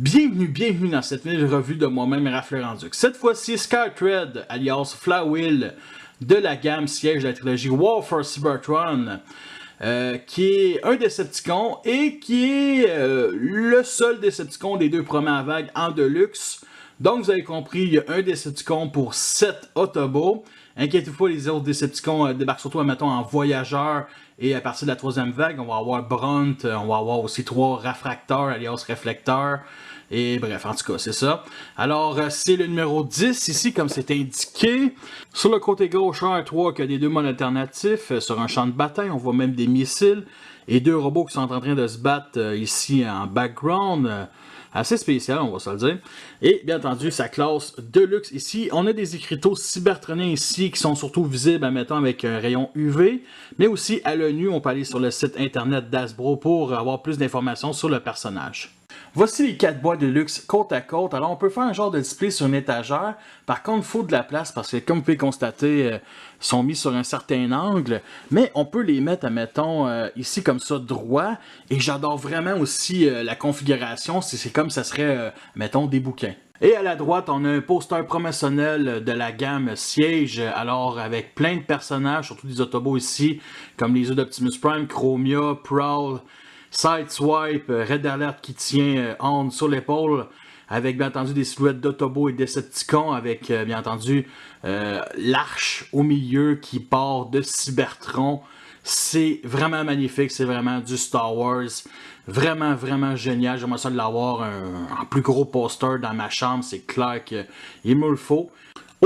Bienvenue dans cette nouvelle revue de moi-même, Raph Leranduc. Cette fois-ci, Skytread, alias Flywheel, de la gamme siège de la trilogie War for Cybertron, qui est un Decepticon et qui est le seul Decepticon des deux premières vagues en Deluxe. Donc vous avez compris, il y a un Decepticon pour 7 Autobots. Inquiétez-vous pas, les autres Decepticons débarquent surtout, mettons, en voyageur. Et à partir de la troisième vague, on va avoir Brunt, on va avoir aussi 3 Raffracteurs, alias Réflecteurs. Et bref, en tout cas, c'est ça. Alors, c'est le numéro 10 ici, comme c'est indiqué. Sur le côté gauche, un R3 qui a des deux modes alternatifs sur un champ de bataille. On voit même des missiles. Et 2 robots qui sont en train de se battre ici en background. Assez spécial, on va se le dire. Et bien entendu, sa classe Deluxe ici. On a des écriteaux cybertroniens ici qui sont surtout visibles, admettons, avec un rayon UV. Mais aussi à l'œil nu, on peut aller sur le site internet d'Hasbro pour avoir plus d'informations sur le personnage. Voici les 4 boîtes de luxe côte à côte. Alors on peut faire un genre de display sur une étagère. Par contre, il faut de la place parce que comme vous pouvez constater, ils sont mis sur un certain angle. Mais on peut les mettre, admettons, ici comme ça, droit. Et j'adore vraiment aussi la configuration. C'est comme ça serait, mettons, des bouquins. Et à la droite, on a un poster promotionnel de la gamme Siège, alors avec plein de personnages, surtout des Autobots ici, comme les yeux d'Optimus Prime, Chromia, Prowl, Sideswipe, Red Alert qui tient Hand sur l'épaule, avec bien entendu des silhouettes d'Autobots et Decepticons, avec bien entendu l'arche au milieu qui part de Cybertron. C'est vraiment magnifique, c'est vraiment du Star Wars. Vraiment, vraiment génial. J'aimerais ça de l'avoir un plus gros poster dans ma chambre. C'est clair qu'il me le faut.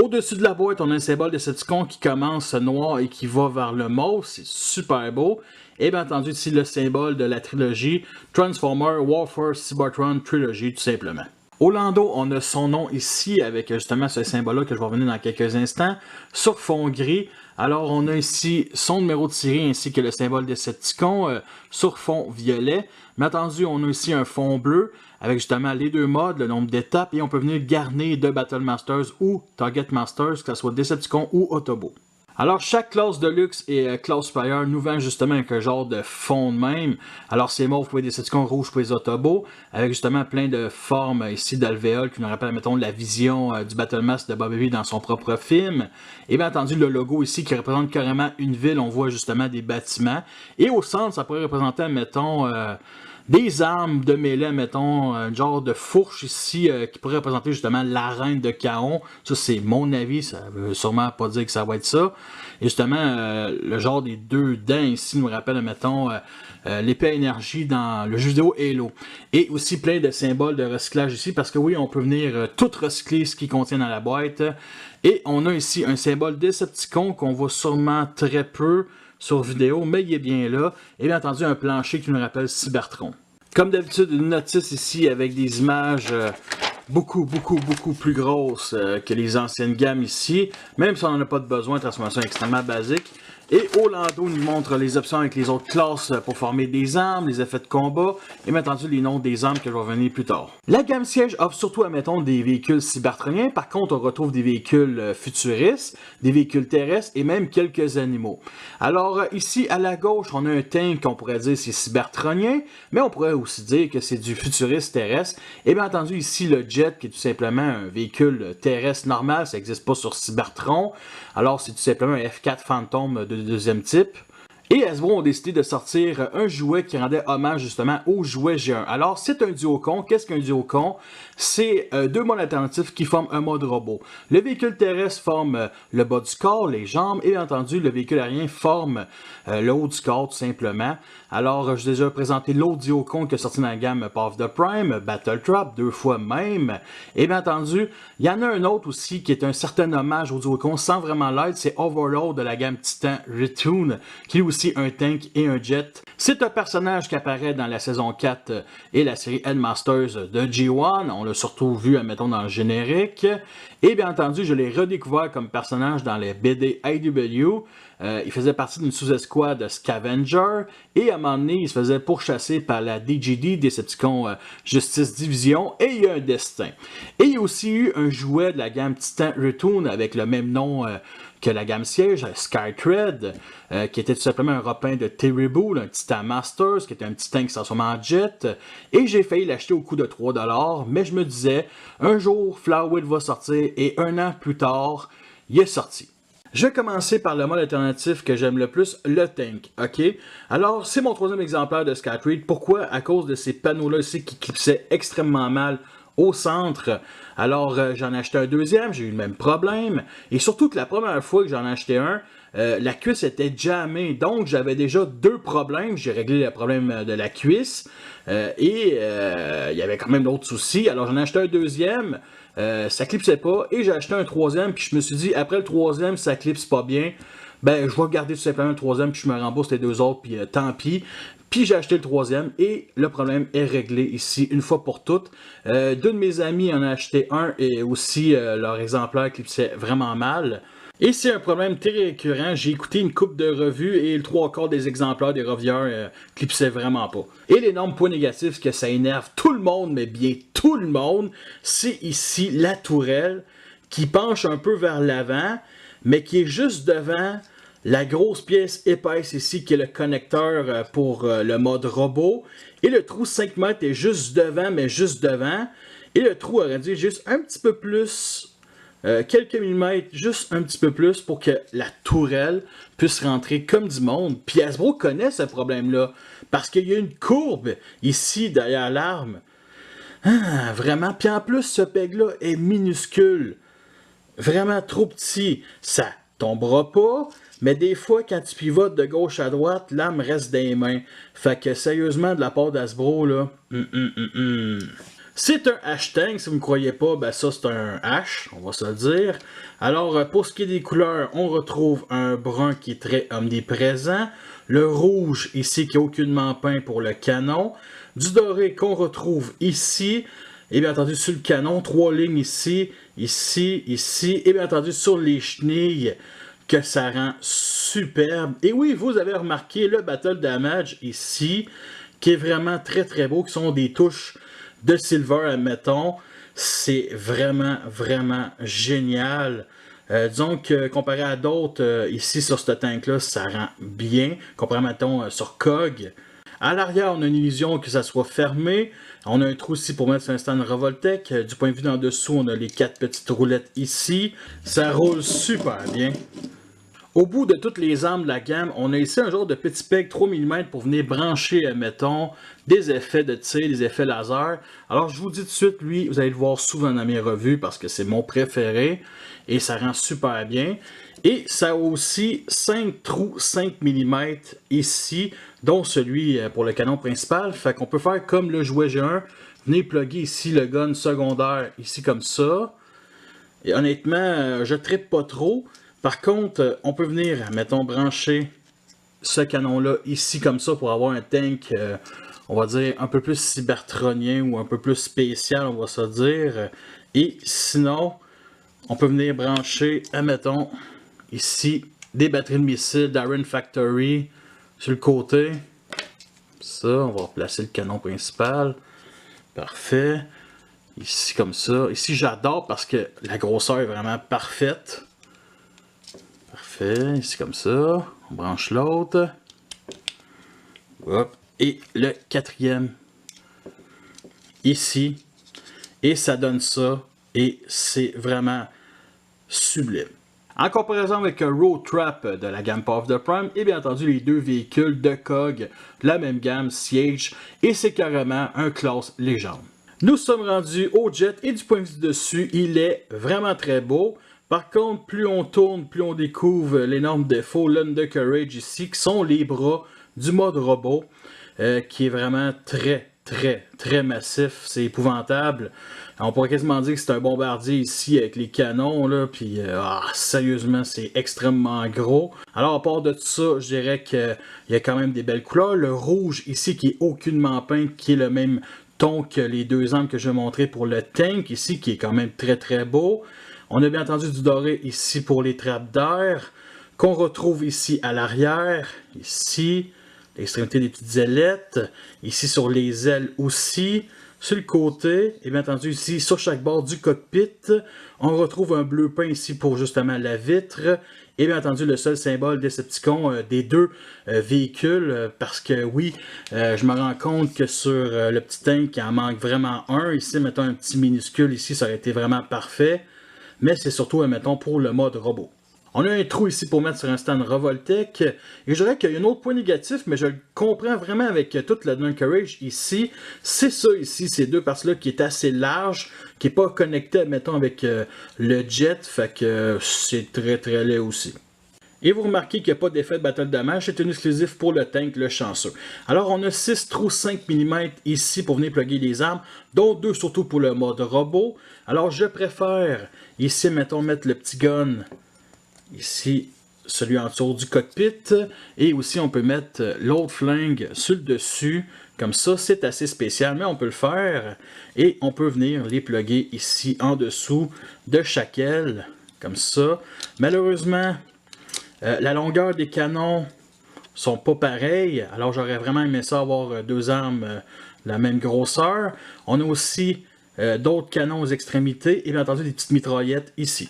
Au-dessus de la boîte, on a un symbole de Decepticon qui commence noir et qui va vers le mauve. C'est super beau. Et bien entendu, ici, le symbole de la trilogie Transformer War for Cybertron Trilogy, tout simplement. Au landau, on a son nom ici avec justement ce symbole-là que je vais revenir dans quelques instants, sur fond gris. Alors, on a ici son numéro de série ainsi que le symbole de Decepticon sur fond violet. Mais attendu, on a ici un fond bleu avec justement les deux modes, le nombre d'étapes, et on peut venir garnir de Battle Masters ou Target Masters, que ce soit Decepticon ou Autobot. Alors, chaque classe de luxe et classe supérieure nous vend justement avec un genre de fond de même. Alors, c'est mauve pour les Decepticons, rouge pour les Autobots, avec justement plein de formes ici d'alvéoles qui nous rappellent, mettons, la vision du Battle Mask de Bob Baby dans son propre film. Et bien entendu, le logo ici qui représente carrément une ville, on voit justement des bâtiments. Et au centre, ça pourrait représenter, mettons, des armes de mêlée, mettons, un genre de fourche ici qui pourrait représenter justement l'arène de Chaon. Ça, c'est mon avis, ça veut sûrement pas dire que ça va être ça. Et justement, le genre des deux dents ici nous rappelle, mettons, l'épée à énergie dans le jeu vidéo Halo. Et aussi plein de symboles de recyclage ici, parce que oui, on peut venir tout recycler ce qui contient dans la boîte. Et on a ici un symbole Decepticon qu'on voit sûrement très peu sur vidéo, mais il est bien là. Et bien entendu, un plancher qui nous rappelle Cybertron. Comme d'habitude, une notice ici avec des images beaucoup plus grosses que les anciennes gammes ici. Même si on n'en a pas de besoin, transformation extrêmement basique. Et au landau, nous montre les options avec les autres classes pour former des armes, les effets de combat, et bien entendu les noms des armes que je vais revenir plus tard. La gamme siège offre surtout, admettons, des véhicules cybertroniens. Par contre, on retrouve des véhicules futuristes, des véhicules terrestres et même quelques animaux. Alors ici, à la gauche, on a un tank qu'on pourrait dire c'est cybertronien, mais on pourrait aussi dire que c'est du futuriste terrestre. Et bien entendu, ici, le jet, qui est tout simplement un véhicule terrestre normal, ça n'existe pas sur Cybertron. Alors, c'est tout simplement un F4 Phantom de deuxième type. Et Hasbro ont décidé de sortir un jouet qui rendait hommage justement au jouet G1. Alors, c'est un Duocon. Qu'est-ce qu'un Duocon? C'est deux modes alternatifs qui forment un mode robot. Le véhicule terrestre forme le bas du corps, les jambes, et bien entendu, le véhicule aérien forme le haut du corps, tout simplement. Alors, je vous ai déjà présenté l'autre Duocon qui est sorti dans la gamme Path of the Prime, Battle Trap, 2 fois même. Et bien entendu, il y en a un autre aussi qui est un certain hommage au Duocon sans vraiment l'être, c'est Overlord de la gamme Titan Retoon, qui est aussi un tank et un jet. C'est un personnage qui apparaît dans la saison 4 et la série Headmasters de G1. On l'a surtout vu, admettons, dans le générique. Et bien entendu, je l'ai redécouvert comme personnage dans les BD IDW. Il faisait partie d'une sous-escouade de Scavenger. Et à un moment donné, il se faisait pourchasser par la DGD, Decepticon Justice Division. Et il y a un destin. Et il y a aussi eu un jouet de la gamme Titan Retoon avec le même nom que la gamme siège, Skytread, qui était tout simplement un repeint de Terrible, un Titan Masters, qui était un petit tank qui se transformait en jet. Et j'ai failli l'acheter au coût de 3$, mais je me disais, un jour, Flower va sortir, et un an plus tard, il est sorti. Je vais commencer par le mode alternatif que j'aime le plus, le tank, ok? Alors, c'est mon troisième exemplaire de Skytread. Pourquoi? À cause de ces panneaux-là ici qui clipsaient extrêmement mal au centre. Alors, j'en ai acheté un deuxième, j'ai eu le même problème. Et surtout que la première fois que j'en ai acheté un, la cuisse était jammée. Donc, j'avais déjà deux problèmes. J'ai réglé le problème de la cuisse. Il y avait quand même d'autres soucis. Alors, j'en ai acheté un deuxième. Ça clipsait pas. Et j'ai acheté un troisième. Puis je me suis dit, après le troisième, ça clipse pas bien. Ben, je vais garder tout simplement le troisième. Puis je me rembourse les deux autres. Puis tant pis. Puis j'ai acheté le troisième et le problème est réglé ici une fois pour toutes. Deux de mes amis en ont acheté un et aussi leur exemplaire clipsait vraiment mal. Et c'est un problème très récurrent. J'ai écouté une couple de revues et le 3/4 des exemplaires des revieurs clipsaient vraiment pas. Et l'énorme point négatif que ça énerve tout le monde, mais bien tout le monde, c'est ici la tourelle qui penche un peu vers l'avant, mais qui est juste devant la grosse pièce épaisse ici qui est le connecteur pour le mode robot. Et le trou 5 mètres est juste devant, mais juste devant. Et le trou aurait dû juste un petit peu plus, quelques millimètres, juste un petit peu plus pour que la tourelle puisse rentrer comme du monde. Puis Hasbro connaît ce problème-là parce qu'il y a une courbe ici derrière l'arme. Ah, vraiment. Puis en plus, ce peg-là est minuscule. Vraiment trop petit. Ça tombera pas. Mais des fois, quand tu pivotes de gauche à droite, l'arme reste dans les mains. Fait que sérieusement, de la part d'Hasbro, là, c'est un H-Tank, si vous ne croyez pas, ben ça c'est un H, on va se le dire. Alors, pour ce qui est des couleurs, on retrouve un brun qui est très omniprésent. Le rouge, ici, qui est aucunement peint pour le canon. Du doré qu'on retrouve ici. Et bien entendu, sur le canon, 3 lignes ici, ici, ici. Et bien entendu, sur les chenilles, que ça rend superbe. Et oui, vous avez remarqué le Battle Damage ici, qui est vraiment très très beau, qui sont des touches de silver, admettons. C'est vraiment, vraiment génial. Disons que comparé à d'autres, ici sur ce tank-là, ça rend bien. Comparé, mettons, sur COG. À l'arrière, on a une illusion que ça soit fermé. On a un trou ici pour mettre un stand Revoltech. Du point de vue d'en dessous, on a les 4 petites roulettes ici. Ça roule super bien. Au bout de toutes les armes de la gamme, on a ici un genre de petit peg 3 mm pour venir brancher, mettons, des effets de tir, des effets laser. Alors je vous dis tout de suite, lui, vous allez le voir souvent dans mes revues parce que c'est mon préféré et ça rend super bien. Et ça a aussi 5 trous 5 mm ici, dont celui pour le canon principal. Fait qu'on peut faire comme le jouet G1, venir plugger ici le gun secondaire, ici comme ça. Et honnêtement, je trippe pas trop. Par contre, on peut venir, mettons, brancher ce canon-là ici comme ça pour avoir un tank, on va dire, un peu plus cybertronien ou un peu plus spécial, on va se dire. Et sinon, on peut venir brancher, admettons, ici, des batteries de missiles d'Iron Factory sur le côté. Ça, on va replacer le canon principal. Parfait. Ici, comme ça. Ici, j'adore parce que la grosseur est vraiment parfaite. Parfait, ici comme ça, on branche l'autre. Et le quatrième ici. Et ça donne ça. Et c'est vraiment sublime. En comparaison avec un Road Trap de la gamme Power of the Prime, et bien entendu les deux véhicules de COG de la même gamme Siege. Et c'est carrément un classe légende. Nous sommes rendus au jet et du point de vue dessus, il est vraiment très beau. Par contre, plus on tourne, plus on découvre l'énorme défaut, l'Undercarriage ici, qui sont les bras du mode robot, qui est vraiment très massif. C'est épouvantable. On pourrait quasiment dire que c'est un bombardier ici avec les canons, là, puis sérieusement, c'est extrêmement gros. Alors, à part de tout ça, je dirais qu'il y a quand même des belles couleurs. Le rouge ici, qui est aucunement peint, qui est le même ton que les deux armes que je vais montrer pour le tank ici, qui est quand même très beau. On a bien entendu du doré ici pour les trappes d'air, qu'on retrouve ici à l'arrière, ici, l'extrémité des petites ailettes, ici sur les ailes aussi, sur le côté, et bien entendu ici sur chaque bord du cockpit, on retrouve un bleu peint ici pour justement la vitre, Et bien entendu, le seul symbole Decepticon des deux véhicules, parce que oui, je me rends compte que sur le petit tank, il en manque vraiment un. Ici, mettons un petit minuscule, ici, ça aurait été vraiment parfait. Mais c'est surtout, mettons, pour le mode robot. On a un trou ici pour mettre sur un stand Revoltech. Et je dirais qu'il y a un autre point négatif, mais je le comprends vraiment avec toute la Dunkerage ici. C'est ça ici, ces deux parties-là qui est assez large, qui n'est pas connecté, mettons, avec le jet. Fait que c'est très très laid aussi. Et vous remarquez qu'il n'y a pas d'effet de battle damage, c'est un exclusif pour le tank, le chanceux. Alors on a 6 trous 5 mm ici pour venir plugger les armes, dont 2 surtout pour le mode robot. Alors je préfère ici, mettons, mettre le petit gun ici, celui en dessous du cockpit, et aussi on peut mettre l'autre flingue sur le dessus, comme ça c'est assez spécial, mais on peut le faire, et on peut venir les plugger ici en dessous de chaque aile, comme ça. Malheureusement, la longueur des canons sont pas pareilles, alors j'aurais vraiment aimé ça avoir deux armes de la même grosseur. On a aussi d'autres canons aux extrémités, et bien entendu des petites mitraillettes ici.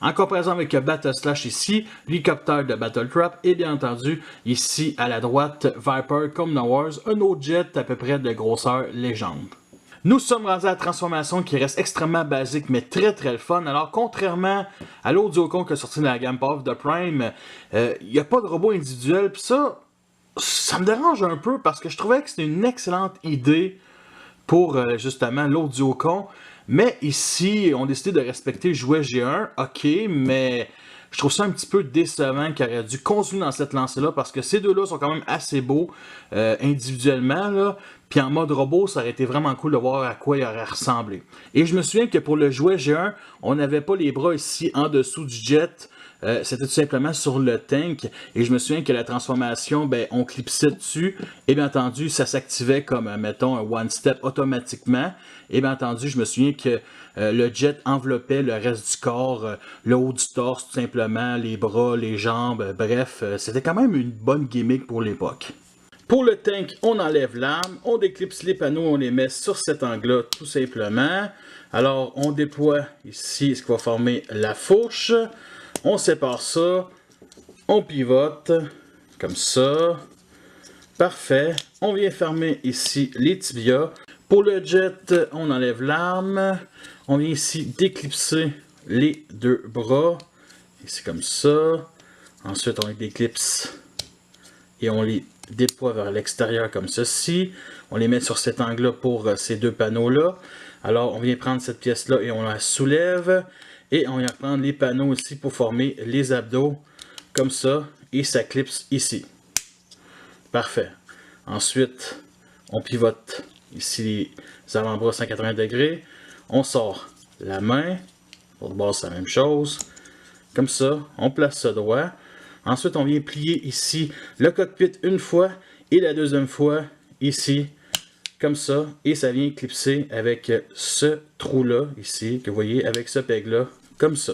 En comparaison avec Battle Slash ici, l'hélicoptère de Battle Trap et bien entendu ici à la droite Viper comme No Wars, un autre jet à peu près de grosseur légende. Nous sommes rendus à la transformation qui reste extrêmement basique mais très très fun. Alors contrairement à l'autre Duocon qui est sorti de la gamme Path de Prime, il n'y a pas de robot individuel. Puis ça me dérange un peu parce que je trouvais que c'était une excellente idée pour justement l'autre Duocon. Mais ici, on a décidé de respecter le jouet G1, ok, mais je trouve ça un petit peu décevant qu'il aurait dû continuer dans cette lancée-là, parce que ces deux-là sont quand même assez beaux individuellement, là. Puis en mode robot, ça aurait été vraiment cool de voir à quoi il aurait ressemblé. Et je me souviens que pour le jouet G1, on n'avait pas les bras ici en dessous du jet. C'était tout simplement sur le tank, et je me souviens que la transformation, ben, on clipsait dessus, et bien entendu, ça s'activait comme, mettons, un one-step automatiquement, et bien entendu, je me souviens que le jet enveloppait le reste du corps, le haut du torse, tout simplement, les bras, les jambes, bref, c'était quand même une bonne gimmick pour l'époque. Pour le tank, on enlève l'arme, on déclipse les panneaux, on les met sur cet angle-là, tout simplement. Alors, on déploie ici ce qui va former la fourche. On sépare ça, on pivote, comme ça, parfait. On vient fermer ici les tibias. Pour le jet, on enlève l'arme, on vient ici déclipser les deux bras, ici comme ça. Ensuite, on les déclipse et on les déploie vers l'extérieur comme ceci. On les met sur cet angle-là pour ces deux panneaux-là. Alors, on vient prendre cette pièce-là et on la soulève. Et on vient prendre les panneaux ici pour former les abdos, comme ça, et ça clipse ici. Parfait. Ensuite, on pivote ici les avant-bras 180 degrés. On sort la main. Pour le bas, c'est la même chose. Comme ça, on place ça droit. Ensuite, on vient plier ici le cockpit une fois et la deuxième fois ici, comme ça. Et ça vient clipser avec ce trou-là ici, que vous voyez, avec ce peg-là. Comme ça.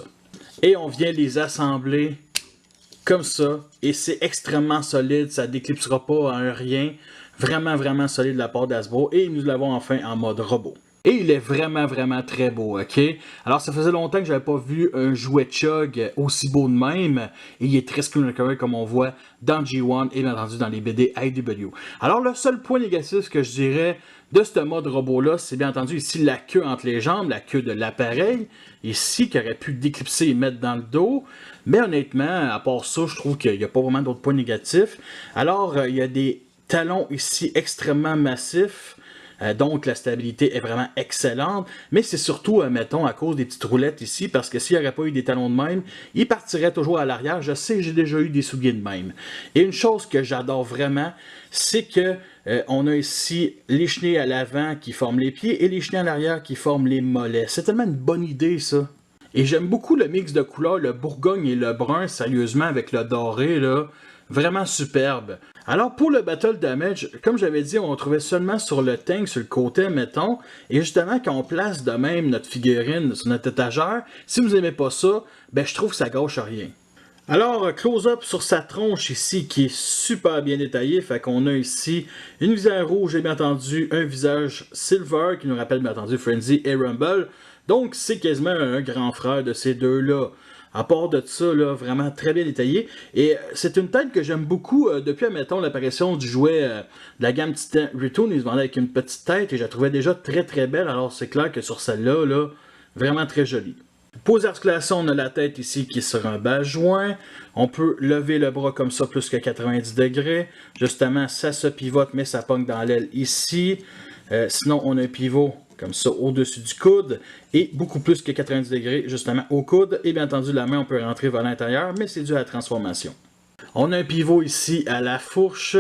Et on vient les assembler comme ça. Et c'est extrêmement solide. Ça ne déclipsera pas en rien. Vraiment, vraiment solide de la part d'Hasbro. Et nous l'avons enfin en mode robot. Et il est vraiment, vraiment très beau, ok? Alors, ça faisait longtemps que j'avais pas vu un jouet Chug aussi beau de même. Et il est très screen comme on voit dans G1 et bien entendu dans les BD IDW. Alors, le seul point négatif que je dirais de ce mode robot-là, c'est bien entendu ici la queue entre les jambes, la queue de l'appareil. Ici, qui aurait pu déclipser et mettre dans le dos. Mais honnêtement, à part ça, je trouve qu'il n'y a pas vraiment d'autres points négatifs. Alors, il y a des talons ici extrêmement massifs. Donc la stabilité est vraiment excellente, mais c'est surtout, mettons, à cause des petites roulettes ici, parce que s'il n'y aurait pas eu des talons de même, il partirait toujours à l'arrière. Je sais, j'ai déjà eu des souliers de même. Et une chose que j'adore vraiment, c'est que on a ici les chenilles à l'avant qui forment les pieds et les chenilles à l'arrière qui forment les mollets. C'est tellement une bonne idée, ça. Et j'aime beaucoup le mix de couleurs, le bourgogne et le brun, sérieusement, avec le doré, là. Vraiment superbe. Alors pour le Battle Damage, comme j'avais dit, on le trouvait seulement sur le tank, sur le côté, mettons. Et justement, quand on place de même notre figurine sur notre étagère, si vous n'aimez pas ça, ben je trouve que ça gâche rien. Alors, close-up sur sa tronche ici, qui est super bien détaillé. Fait qu'on a ici une visière rouge et bien entendu un visage silver, qui nous rappelle bien entendu Frenzy et Rumble. Donc c'est quasiment un grand frère de ces deux-là. À part de ça, là, vraiment très bien détaillé. Et c'est une tête que j'aime beaucoup depuis, admettons, l'apparition du jouet de la gamme Titan Retoon. Ils se vendaient avec une petite tête et je la trouvais déjà très très belle. Alors c'est clair que sur celle-là, là, vraiment très jolie. Pour les articulations, on a la tête ici qui est sur un bas joint. On peut lever le bras comme ça, plus que 90 degrés. Justement, ça se pivote, mais ça pogne dans l'aile ici. Sinon, on a un pivot comme ça au-dessus du coude et beaucoup plus que 90 degrés justement au coude. Et bien entendu, la main, on peut rentrer vers l'intérieur, mais c'est dû à la transformation. On a un pivot ici à la fourche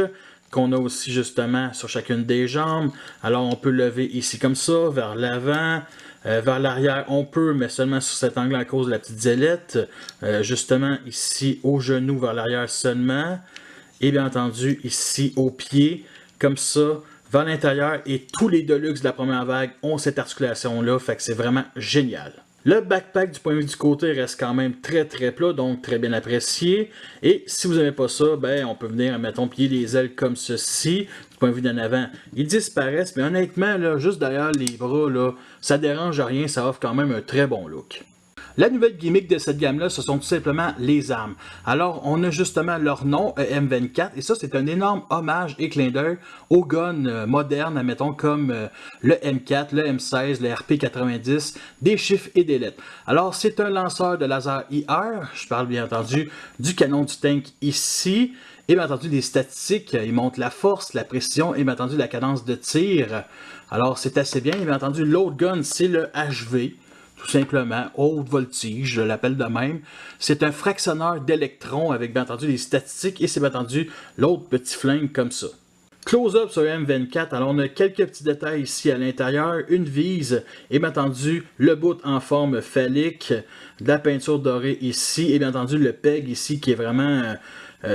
qu'on a aussi justement sur chacune des jambes. Alors, on peut lever ici comme ça, vers l'avant. Vers l'arrière, on peut, mais seulement sur cet angle à cause de la petite zélette. Justement, ici, au genou, vers l'arrière seulement. Et bien entendu, ici, au pied, comme ça, vers l'intérieur. Et tous les Deluxe de la première vague ont cette articulation-là, fait que c'est vraiment génial. Le backpack du point de vue du côté reste quand même très très plat, donc très bien apprécié. Et si vous n'aimez pas ça, ben on peut venir, mettons, plier les ailes comme ceci. Du point de vue d'en avant, ils disparaissent, mais honnêtement, là, juste derrière les bras, là, ça dérange rien, ça offre quand même un très bon look. La nouvelle gimmick de cette gamme-là, ce sont tout simplement les armes. Alors, on a justement leur nom, M24, et ça, c'est un énorme hommage et clin d'œil aux guns modernes, admettons, comme le M4, le M16, le RP90, des chiffres et des lettres. Alors, c'est un lanceur de laser IR, je parle bien entendu du canon du tank ici, et bien entendu des statistiques, il montre la force, la précision, et bien entendu la cadence de tir. Alors, c'est assez bien, et bien entendu, l'autre gun, c'est le HV. Tout simplement, haute voltige, je l'appelle de même. C'est un fractionneur d'électrons avec bien entendu des statistiques et c'est bien entendu l'autre petit flingue comme ça. Close-up sur le M24, alors on a quelques petits détails ici à l'intérieur, une vise et bien entendu le bout en forme phallique, de la peinture dorée ici et bien entendu le peg ici qui est vraiment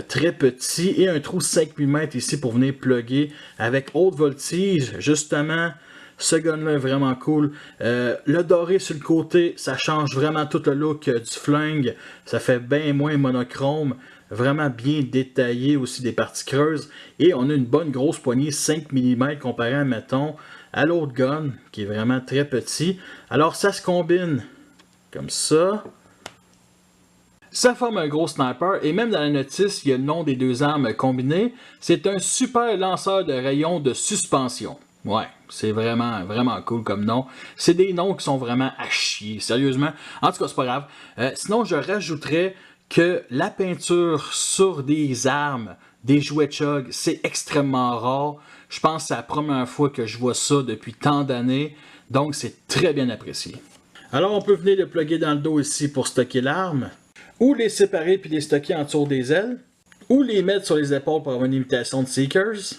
très petit et un trou 5 mm ici pour venir plugger avec haute voltige justement. Ce gun-là est vraiment cool. Le doré sur le côté, ça change vraiment tout le look du flingue. Ça fait bien moins monochrome. Vraiment bien détaillé aussi des parties creuses. Et on a une bonne grosse poignée 5 mm comparé, mettons, à l'autre gun, qui est vraiment très petit. Alors ça se combine comme ça. Ça forme un gros sniper et même dans la notice, il y a le nom des deux armes combinées. C'est un super lanceur de rayons de suspension. Ouais, c'est vraiment, vraiment cool comme nom. C'est des noms qui sont vraiment à chier, sérieusement. En tout cas, c'est pas grave. Sinon, je rajouterais que la peinture sur des armes, des jouets Chug, c'est extrêmement rare. Je pense que c'est la première fois que je vois ça depuis tant d'années. Donc, c'est très bien apprécié. Alors, on peut venir le plugger dans le dos ici pour stocker l'arme. Ou les séparer puis les stocker en dessous des ailes. Ou les mettre sur les épaules pour avoir une imitation de Seekers.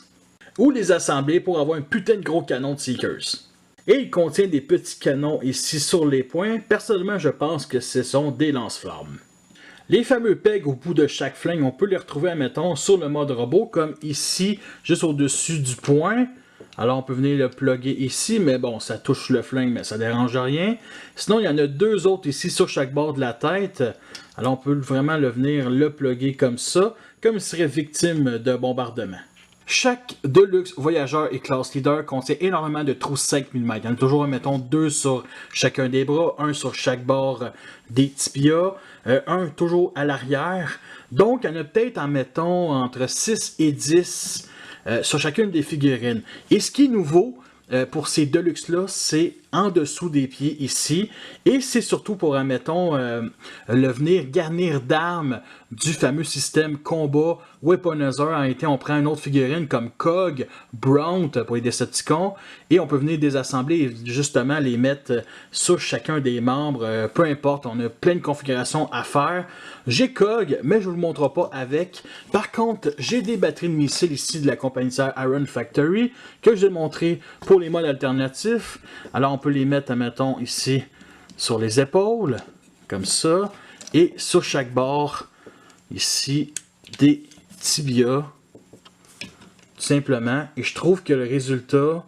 Ou les assembler pour avoir un putain de gros canon de Seekers. Et il contient des petits canons ici sur les points. Personnellement, je pense que ce sont des lance-flammes. Les fameux pegs au bout de chaque flingue, on peut les retrouver, admettons, sur le mode robot, comme ici, juste au-dessus du point. Alors, on peut venir le plugger ici, mais bon, ça touche le flingue, mais ça dérange rien. Sinon, il y en a deux autres ici sur chaque bord de la tête. Alors, on peut vraiment venir le plugger comme ça, comme il serait victime de bombardement. Chaque Deluxe Voyageur et Class Leader contient énormément de trous 5 mm. Il y en a toujours, mettons, deux sur chacun des bras, un sur chaque bord des tibias, un toujours à l'arrière. Donc, il y en a peut-être, mettons, entre 6 et 10 sur chacune des figurines. Et ce qui est nouveau pour ces Deluxe-là, c'est en dessous des pieds ici. Et c'est surtout pour, admettons, le venir garnir d'armes du fameux système combat Weaponizer. En été, on prend une autre figurine comme Cog, Bront pour les Decepticons. Et on peut venir désassembler et justement les mettre sur chacun des membres. Peu importe, on a plein de configurations à faire. J'ai Cog, mais je ne vous le montre pas avec. Par contre, j'ai des batteries de missiles ici de la compagnie Iron Factory que je vais montrer pour les modes alternatifs. Alors, on peut les mettre, admettons, ici sur les épaules, comme ça, et sur chaque bord, ici, des tibias, tout simplement. Et je trouve que le résultat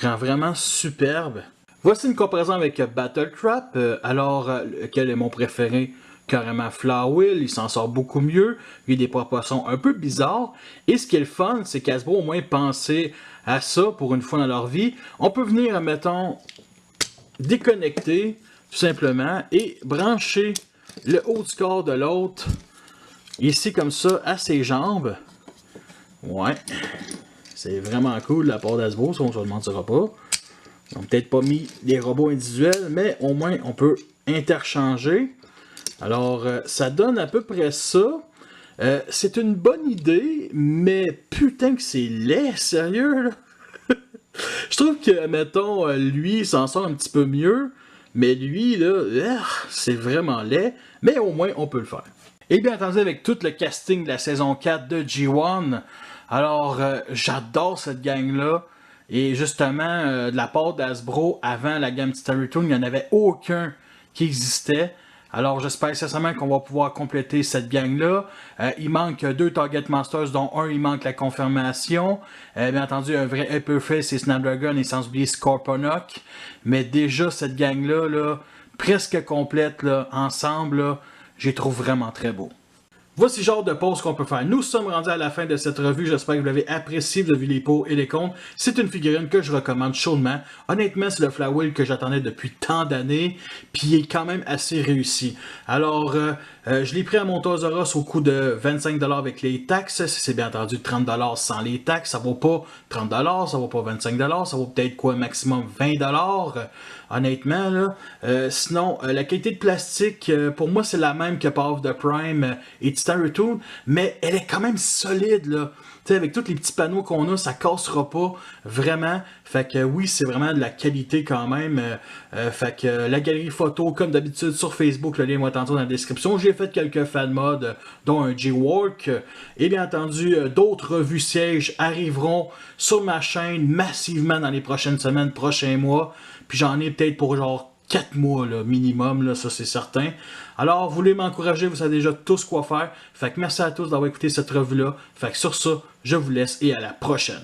rend vraiment superbe. Voici une comparaison avec Battletrap, alors, lequel est mon préféré? Carrément Flywheel, il s'en sort beaucoup mieux, il y a des proportions un peu bizarres, et ce qui est le fun, c'est qu'Hasbro au moins penser à ça pour une fois dans leur vie. On peut venir, mettons, déconnecter tout simplement et brancher le haut du corps de l'autre, ici comme ça, à ses jambes. Ouais, c'est vraiment cool de la part d'Hasbro, ça on se le mentira pas. Ils n'ont peut-être pas mis des robots individuels, mais au moins on peut interchanger. Alors, ça donne à peu près ça. C'est une bonne idée, mais putain que c'est laid, sérieux, là. Je trouve que, mettons, lui, il s'en sort un petit peu mieux, mais lui, là, c'est vraiment laid, mais au moins, on peut le faire. Et bien entendu, avec tout le casting de la saison 4 de G1, alors, j'adore cette gang-là, et justement, de la part d'Hasbro, avant la gamme Mystery Toon, il n'y en avait aucun qui existait. Alors j'espère sincèrement qu'on va pouvoir compléter cette gang-là. Il manque 2 Target Masters, dont un, il manque la confirmation. Bien entendu, un vrai Hyperface, c'est Snapdragon et sans oublier Scorponok. Mais déjà, cette gang-là, là, presque complète, là, ensemble, là, je les trouve vraiment très beaux. Voici le genre de pause qu'on peut faire. Nous sommes rendus à la fin de cette revue. J'espère que vous l'avez apprécié. Vous avez vu les pour et les contre. C'est une figurine que je recommande chaudement. Honnêtement, c'est le Flywheel que j'attendais depuis tant d'années. Puis il est quand même assez réussi. Alors, je l'ai pris à mon Toys R Us au coût de 25$ avec les taxes. C'est bien entendu 30$ sans les taxes. Ça vaut pas 30$, ça vaut pas 25$. Ça vaut peut-être quoi, maximum 20$. Honnêtement, là. Sinon, la qualité de plastique, pour moi, c'est la même que Power of the Prime et Titan Return, mais elle est quand même solide, là. Tu sais, avec tous les petits panneaux qu'on a, ça cassera pas vraiment. Fait que oui, c'est vraiment de la qualité quand même. Fait que la galerie photo, comme d'habitude sur Facebook, le lien va tantôt dans la description. J'ai fait quelques fan mods, dont un G-Work. Et bien entendu, d'autres revues sièges arriveront sur ma chaîne massivement dans les prochaines semaines, prochains mois. Puis j'en ai peut-être pour genre 4 mois là, minimum, là, ça c'est certain. Alors, vous voulez m'encourager, vous savez déjà tous quoi faire. Fait que merci à tous d'avoir écouté cette revue-là. Fait que sur ça, je vous laisse et à la prochaine.